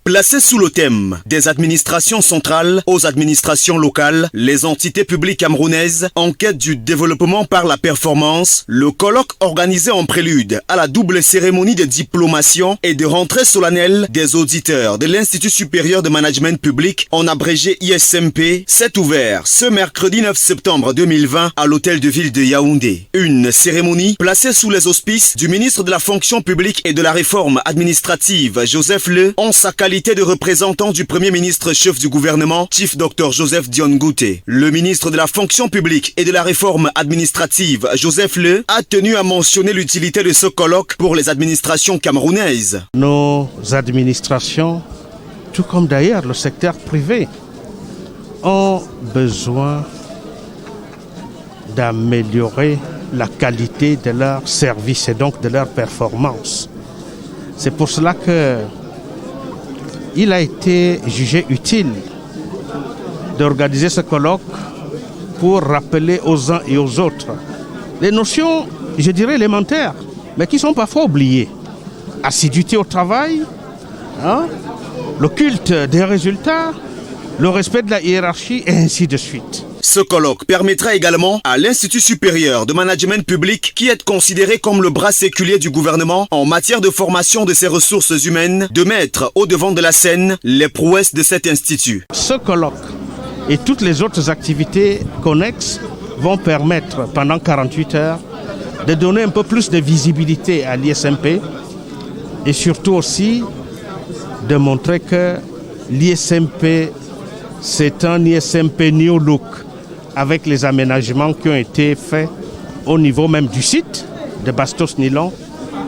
Placé sous le thème des administrations centrales aux administrations locales, les entités publiques camerounaises en quête du développement par la performance, le colloque organisé en prélude à la double cérémonie de diplomation et de rentrée solennelle des auditeurs de l'Institut supérieur de management public, en abrégé ISMP, s'est ouvert ce mercredi 9 septembre 2020 à l'hôtel de ville de Yaoundé. Une cérémonie placée sous les auspices du ministre de la fonction publique et de la réforme administrative, Joseph Le, en sa qualité de représentant du premier ministre chef du gouvernement, Chief Dr Joseph Dione Ngouté. Le ministre de la fonction publique et de la réforme administrative, Joseph Le, a tenu à mentionner l'utilité de ce colloque pour les administrations camerounaises. Nos administrations, tout comme d'ailleurs le secteur privé, ont besoin d'améliorer la qualité de leurs services et donc de leurs performances. C'est pour cela qu'il a été jugé utile d'organiser ce colloque pour rappeler aux uns et aux autres les notions, je dirais, élémentaires, mais qui sont parfois oubliées. Assiduité au travail, le culte des résultats, le respect de la hiérarchie et ainsi de suite. Ce colloque permettra également à l'Institut supérieur de management public, qui est considéré comme le bras séculier du gouvernement en matière de formation de ses ressources humaines, de mettre au devant de la scène les prouesses de cet institut. Ce colloque et toutes les autres activités connexes vont permettre pendant 48 heures de donner un peu plus de visibilité à l'ISMP et surtout aussi de montrer que l'ISMP, c'est un ISMP new look, avec les aménagements qui ont été faits au niveau même du site de Bastos Nilon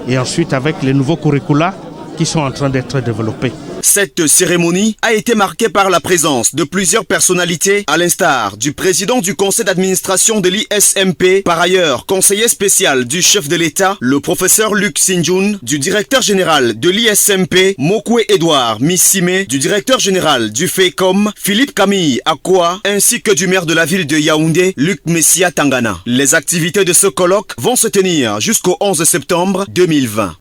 et ensuite avec les nouveaux curricula qui sont en train d'être développés. Cette cérémonie a été marquée par la présence de plusieurs personnalités, à l'instar du président du conseil d'administration de l'ISMP, par ailleurs conseiller spécial du chef de l'État, le professeur Luc Sinjoun, du directeur général de l'ISMP, Mokwe Edouard Missime, du directeur général du FECOM, Philippe Camille Akwa, ainsi que du maire de la ville de Yaoundé, Luc Messia Tangana. Les activités de ce colloque vont se tenir jusqu'au 11 septembre 2020.